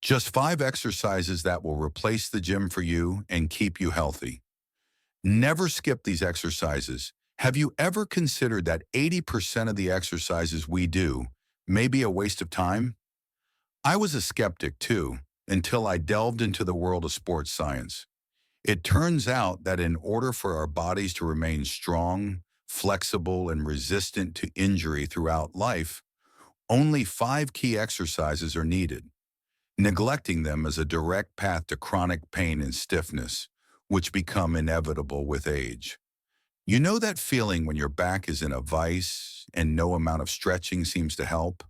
Just 5 exercises that will replace the gym for you and keep you healthy. Never skip these exercises. Have you ever considered that 80% of the exercises we do may be a waste of time? I was a skeptic too, until I delved into the world of sports science. It turns out that in order for our bodies to remain strong, flexible, and resistant to injury throughout life, only 5 key exercises are needed. Neglecting them is a direct path to chronic pain and stiffness, which become inevitable with age. You know that feeling when your back is in a vice and no amount of stretching seems to help?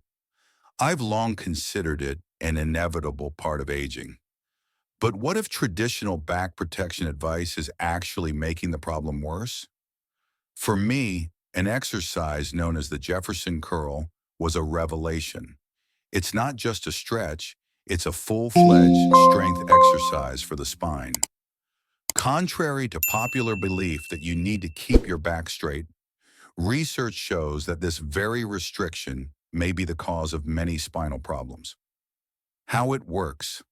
I've long considered it an inevitable part of aging. But what if traditional back protection advice is actually making the problem worse? For me, an exercise known as the Jefferson curl was a revelation. It's not just a stretch, it's a full-fledged strength exercise for the spine. Contrary to popular belief that you need to keep your back straight, research shows that this very restriction may be the cause of many spinal problems. How it works.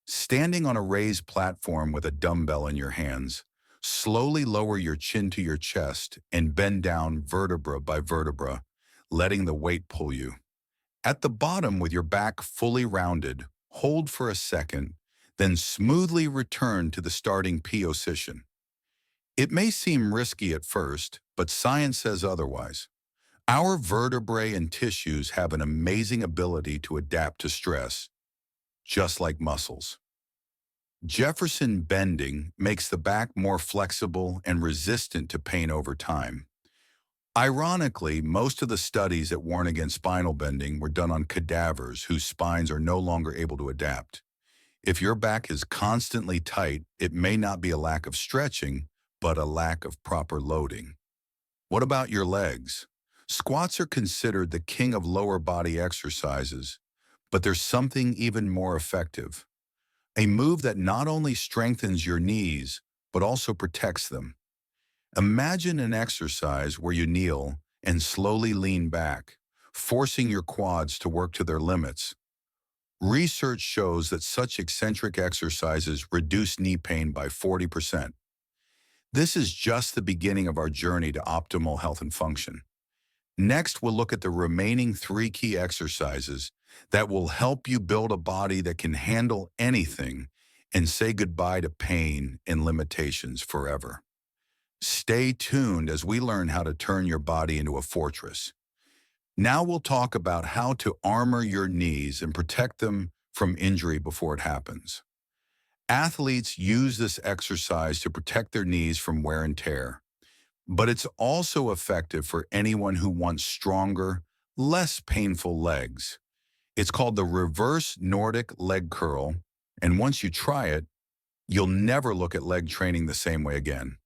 Standing on a raised platform with a dumbbell in your hands, slowly lower your chin to your chest and bend down vertebra by vertebra, letting the weight pull you. At the bottom with your back fully rounded, hold for a second, then smoothly return to the starting position. It may seem risky at first, but science says otherwise. Our vertebrae and tissues have an amazing ability to adapt to stress, just like muscles. Jefferson bending makes the back more flexible and resistant to pain over time. Ironically, most of the studies that warn against spinal bending were done on cadavers whose spines are no longer able to adapt. If your back is constantly tight, it may not be a lack of stretching, but a lack of proper loading. What about your legs? Squats are considered the king of lower body exercises, but there's something even more effective. A move that not only strengthens your knees, but also protects them. Imagine an exercise where you kneel and slowly lean back, forcing your quads to work to their limits. Research shows that such eccentric exercises reduce knee pain by 40%. This is just the beginning of our journey to optimal health and function. Next, we'll look at the remaining 3 key exercises that will help you build a body that can handle anything and say goodbye to pain and limitations forever. Stay tuned as we learn how to turn your body into a fortress. Now we'll talk about how to armor your knees and protect them from injury before it happens. Athletes use this exercise to protect their knees from wear and tear, but it's also effective for anyone who wants stronger, less painful legs. It's called the reverse Nordic leg curl, and once you try it, you'll never look at leg training the same way again.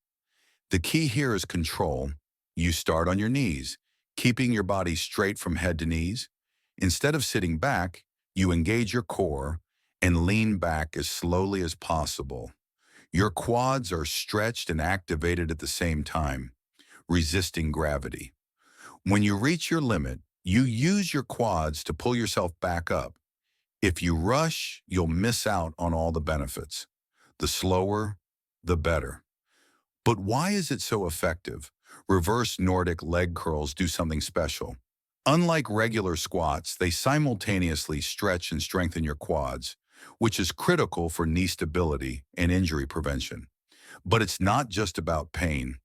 The key here is control. You start on your knees, keeping your body straight from head to knees. Instead of sitting back, you engage your core and lean back as slowly as possible. Your quads are stretched and activated at the same time, resisting gravity. When you reach your limit, you use your quads to pull yourself back up. If you rush, you'll miss out on all the benefits. The slower, the better. But why is it so effective? Reverse Nordic leg curls do something special. Unlike regular squats, they simultaneously stretch and strengthen your quads, which is critical for knee stability and injury prevention. But it's not just about pain.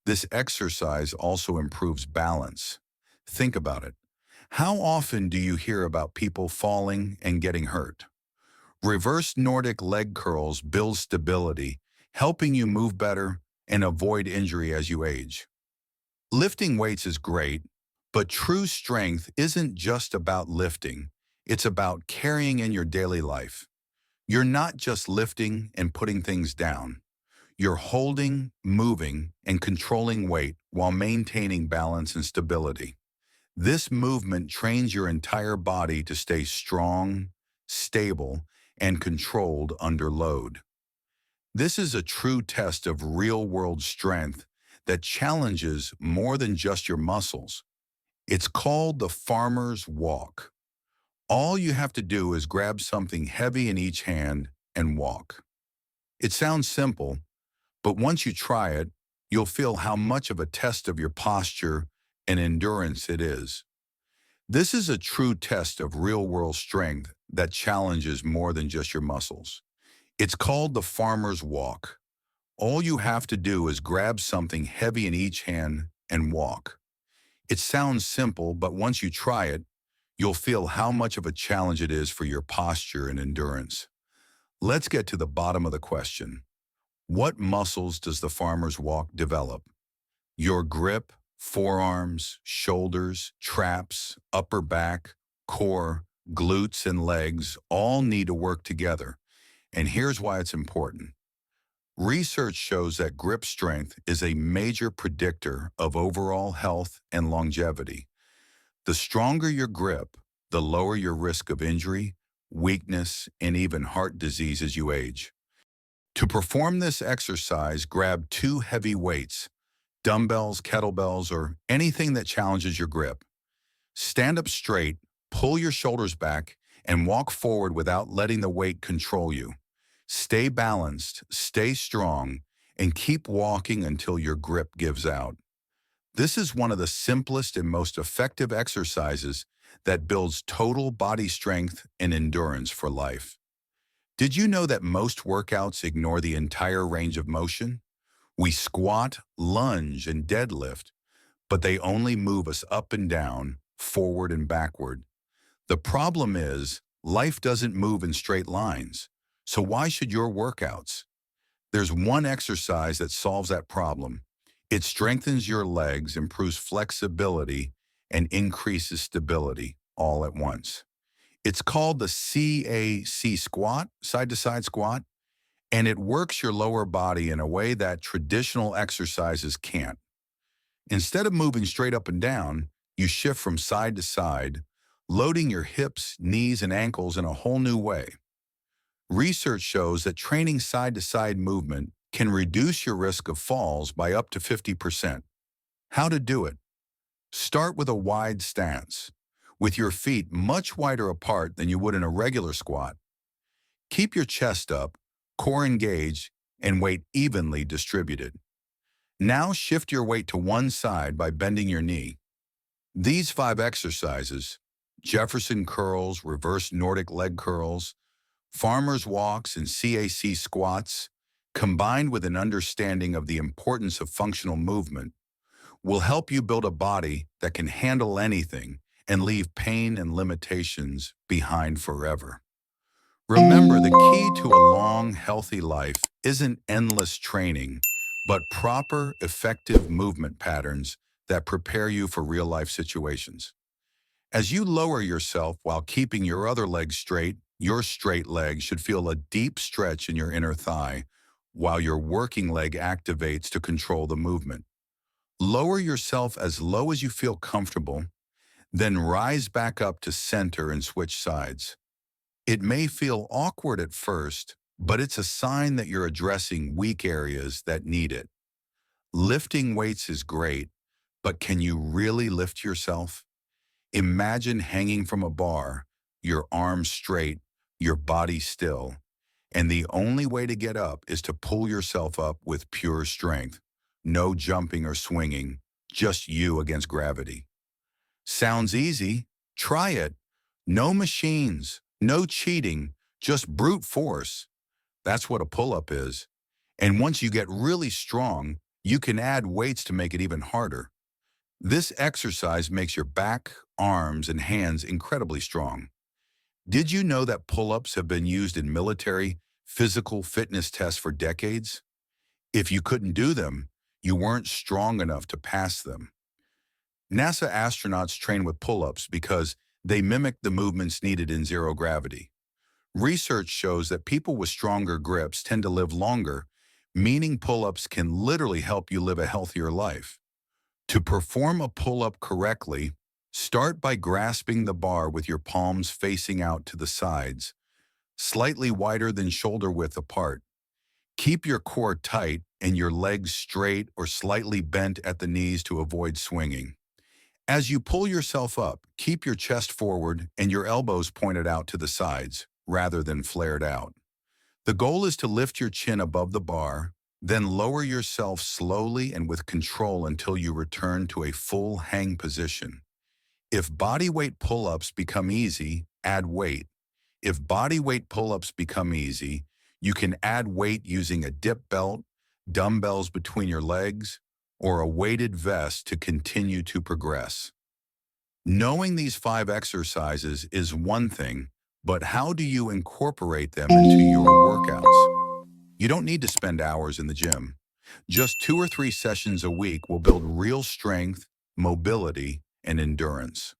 This exercise also improves balance. Think about it. How often do you hear about people falling and getting hurt? Reverse Nordic leg curls build stability, helping you move better and avoid injury as you age. Lifting weights is great, but true strength isn't just about lifting. It's about carrying in your daily life. You're not just lifting and putting things down. You're holding, moving, and controlling weight while maintaining balance and stability. This movement trains your entire body to stay strong, stable, and controlled under load. This is a true test of real-world strength that challenges more than just your muscles. It's called the farmer's walk. All you have to do is grab something heavy in each hand and walk. It sounds simple, but once you try it, you'll feel how much of a test of your posture and endurance it is. This is a true test of real-world strength that challenges more than just your muscles. It's called the farmer's walk. All you have to do is grab something heavy in each hand and walk. It sounds simple, but once you try it, you'll feel how much of a challenge it is for your posture and endurance. Let's get to the bottom of the question. What muscles does the farmer's walk develop? Your grip, forearms, shoulders, traps, upper back, core, glutes, and legs all need to work together. And here's why it's important. Research shows that grip strength is a major predictor of overall health and longevity. The stronger your grip, the lower your risk of injury, weakness, and even heart disease as you age. To perform this exercise, grab two heavy weights, dumbbells, kettlebells, or anything that challenges your grip. Stand up straight, pull your shoulders back, and walk forward without letting the weight control you. Stay balanced, stay strong, and keep walking until your grip gives out. This is one of the simplest and most effective exercises that builds total body strength and endurance for life. Did you know that most workouts ignore the entire range of motion? We squat, lunge, and deadlift, but they only move us up and down, forward and backward. The problem is, life doesn't move in straight lines. So why should your workouts? There's one exercise that solves that problem. It strengthens your legs, improves flexibility, and increases stability all at once. It's called the CAC squat, side-to-side squat, and it works your lower body in a way that traditional exercises can't. Instead of moving straight up and down, you shift from side to side, loading your hips, knees, and ankles in a whole new way. Research shows that training side-to-side movement can reduce your risk of falls by up to 50%. How to do it? Start with a wide stance, with your feet much wider apart than you would in a regular squat. Keep your chest up, core engaged, and weight evenly distributed. Now shift your weight to one side by bending your knee. These 5 exercises, Jefferson curls, reverse Nordic leg curls, farmer's walks, and CAC squats, combined with an understanding of the importance of functional movement, will help you build a body that can handle anything and leave pain and limitations behind forever. Remember, the key to a long, healthy life isn't endless training, but proper, effective movement patterns that prepare you for real-life situations. As you lower yourself while keeping your other leg straight, your straight leg should feel a deep stretch in your inner thigh, while your working leg activates to control the movement. Lower yourself as low as you feel comfortable, then rise back up to center and switch sides. It may feel awkward at first, but it's a sign that you're addressing weak areas that need it. Lifting weights is great, but can you really lift yourself? Imagine hanging from a bar, your arms straight, your body still, and the only way to get up is to pull yourself up with pure strength. No jumping or swinging, just you against gravity. Sounds easy? Try it. No machines, no cheating, just brute force. That's what a pull-up is. And once you get really strong, you can add weights to make it even harder. This exercise makes your back, arms, and hands incredibly strong. Did you know that pull-ups have been used in military physical fitness tests for decades? If you couldn't do them, you weren't strong enough to pass them. NASA astronauts train with pull-ups because they mimic the movements needed in zero gravity. Research shows that people with stronger grips tend to live longer, meaning pull-ups can literally help you live a healthier life. To perform a pull-up correctly, start by grasping the bar with your palms facing out to the sides, slightly wider than shoulder width apart. Keep your core tight and your legs straight or slightly bent at the knees to avoid swinging. As you pull yourself up, keep your chest forward and your elbows pointed out to the sides, rather than flared out. The goal is to lift your chin above the bar, then lower yourself slowly and with control until you return to a full hang position. If body weight pull-ups become easy, add weight. If body weight pull-ups become easy, you can add weight using a dip belt, dumbbells between your legs, or a weighted vest to continue to progress. Knowing these 5 exercises is one thing, but how do you incorporate them into your workouts? You don't need to spend hours in the gym. Just 2 or 3 sessions a week will build real strength, mobility, and endurance.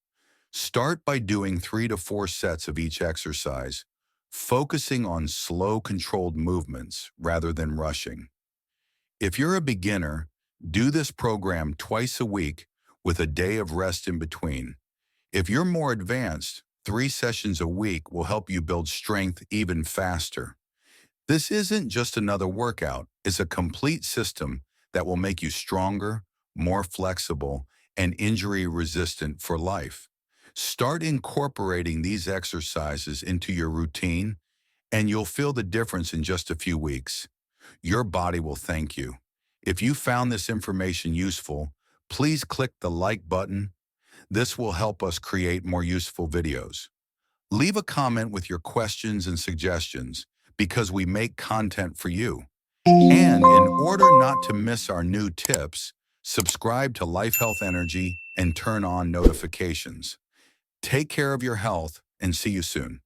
Start by doing 3 to 4 sets of each exercise, focusing on slow, controlled movements rather than rushing. If you're a beginner, do this program twice a week with a day of rest in between. If you're more advanced, 3 sessions a week will help you build strength even faster. This isn't just another workout, it's a complete system that will make you stronger, more flexible, and injury-resistant for life. Start incorporating these exercises into your routine, and you'll feel the difference in just a few weeks. Your body will thank you. If you found this information useful, please click the like button. This will help us create more useful videos. Leave a comment with your questions and suggestions because we make content for you. And in order not to miss our new tips, subscribe to Life Health Energy and turn on notifications. Take care of your health and see you soon.